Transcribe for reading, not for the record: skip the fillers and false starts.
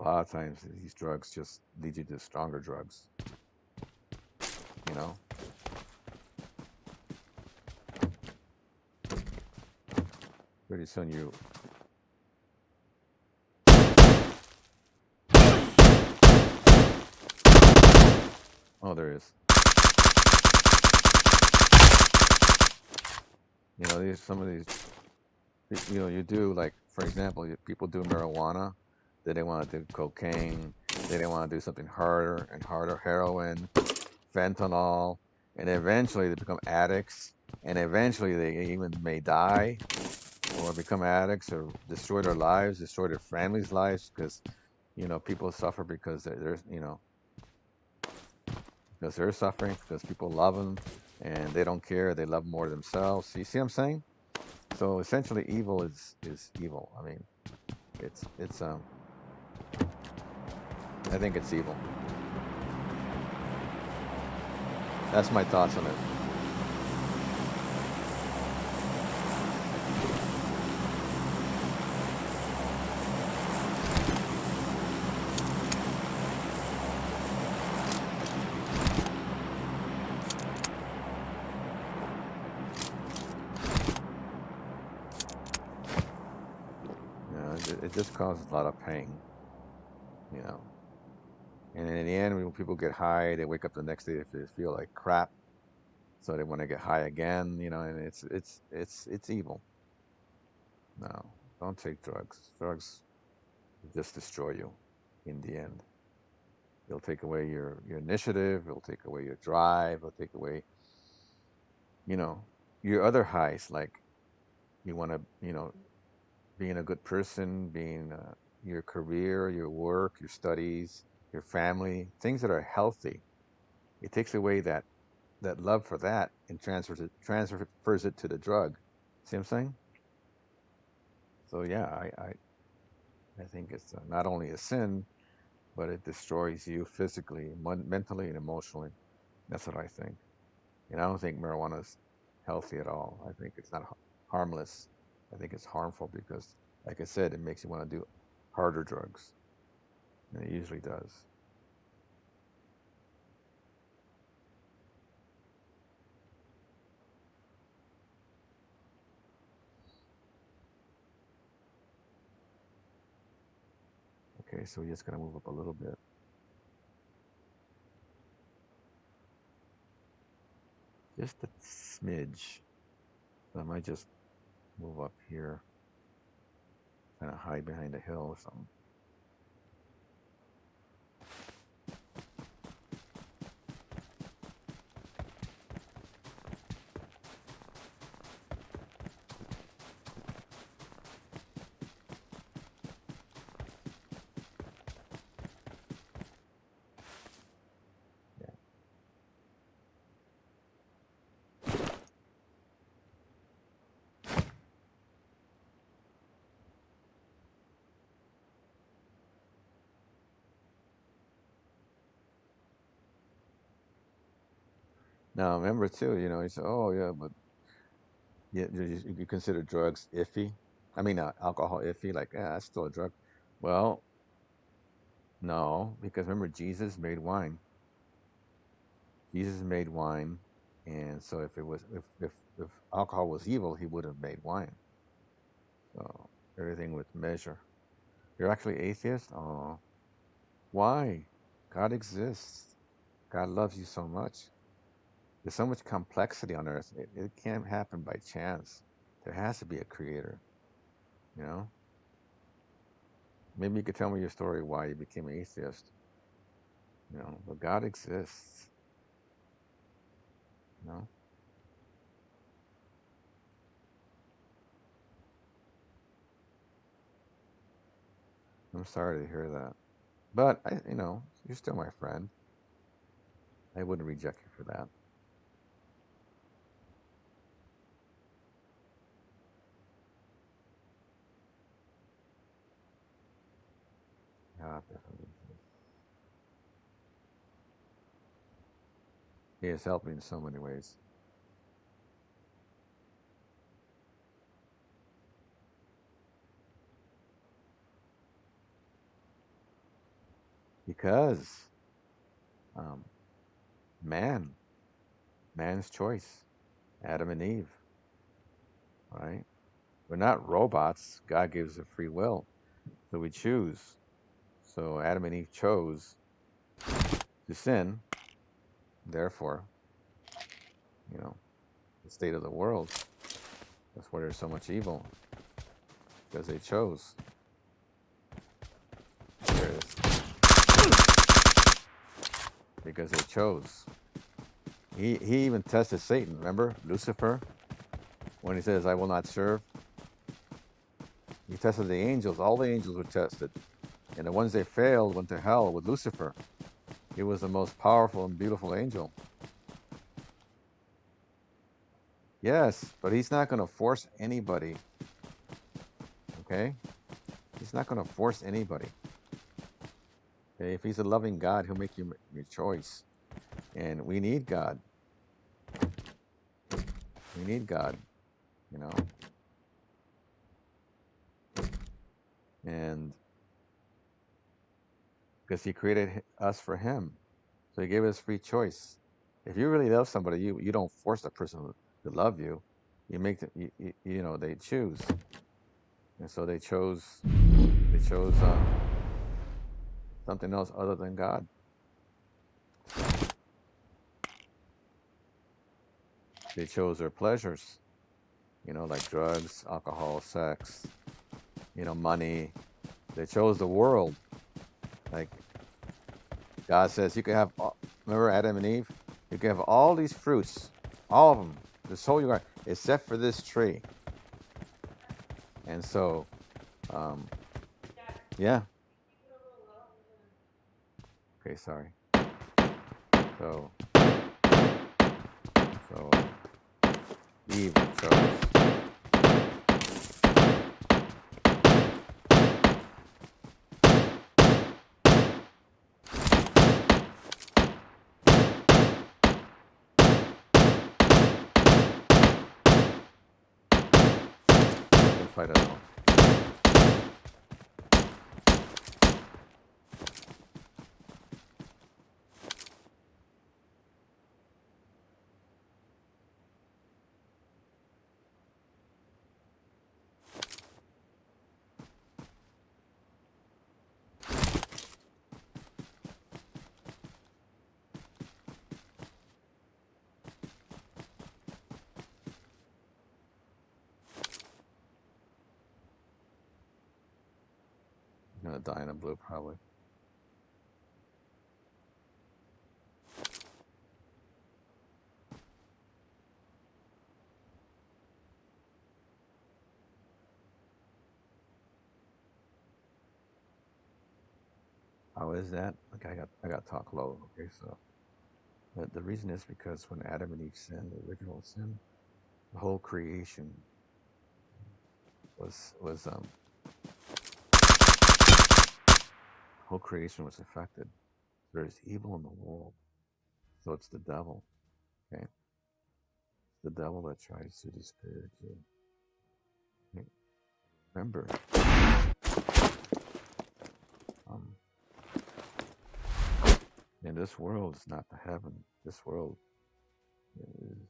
lot of times these drugs just lead you to stronger drugs, you know? Pretty soon you... Oh, there is. You know, some of these, you know, you do, like, for example, people do marijuana, then they want to do cocaine, then they want to do something harder and harder, heroin, fentanyl, and eventually they become addicts, and eventually they even may die or become addicts or destroy their lives, destroy their families' lives, because, you know, people suffer because they're, you know, because they're suffering, because people love them and they don't care, they love more themselves. You see what I'm saying? So essentially, evil is evil. I mean, it's I think it's evil. That's my thoughts on it. You know, it just causes a lot of pain. You know, and in the end, when people get high, they wake up the next day, they feel like crap, so they want to get high again. You know, and it's evil. No, don't take drugs. Drugs will just destroy you in the end. It'll take away your initiative. It'll take away your drive. It'll take away, you know, your other highs. Like you want to, you know, being a good person, being your career, your work, your studies, your family, things that are healthy. It takes away that love for that and transfers it to the drug. See what I'm saying? So yeah, I think it's not only a sin, but it destroys you physically, mentally, and emotionally. That's what I think. And I don't think marijuana is healthy at all. I think it's not harmless. I think it's harmful because, like I said, it makes you want to do harder drugs. And it usually does. Okay, so we're just going to move up a little bit. Just a smidge. So I might just move up here, kind of hide behind a hill or something. Yeah. Now remember too, you know, you say, oh yeah, but you consider drugs iffy. I mean, alcohol iffy, like, yeah, that's still a drug. Well, no, because remember, Jesus made wine. Jesus made wine, and so if it was if alcohol was evil, he would have made wine. So everything with measure. You're actually atheist? Oh, why? God exists. God loves you so much. There's so much complexity on earth. It can't happen by chance. There has to be a creator, you know? Maybe you could tell me your story why you became an atheist, you know? But God exists, you know? I'm sorry to hear that. But you know, you're still my friend. I wouldn't reject you for that. Yeah, definitely. He has helped me in so many ways. Because um, man's choice, Adam and Eve, right? We're not robots. God gives us free will, so we choose. So Adam and Eve chose to sin. Therefore, you know, the state of the world. That's why there's so much evil, because they chose. There it is. Because they chose. He even tested Satan. Remember Lucifer, when he says, "I will not serve." He tested the angels. All the angels were tested, and the ones they failed went to hell with Lucifer. He was the most powerful and beautiful angel. Yes, but he's not going to force anybody. Okay, he's not going to force anybody. Okay, if he's a loving God, he'll make you your choice. And we need God. We need God, you know. And because he created us for him, so he gave us free choice. If you really love somebody, you don't force a person to love you. You make them, you know, they choose. And so they chose something else other than God. They chose their pleasures, you know, like drugs, alcohol, sex, you know, money. They chose the world. Like God says, you can have, remember Adam and Eve? You can have all these fruits, all of them, this whole garden, except for this tree. And so, yeah. Okay, sorry. So, so Eve chose. Don't fight it out. I'm gonna die in a blue probably. How is that? Okay, I got to talk low. Okay, so the reason is because when Adam and Eve sinned, the original sin, the whole creation was whole creation was affected. There's evil in the world, so it's the devil. Okay, it's the devil that tries to discourage you. Okay? Remember, um, and this world is not the heaven. This world is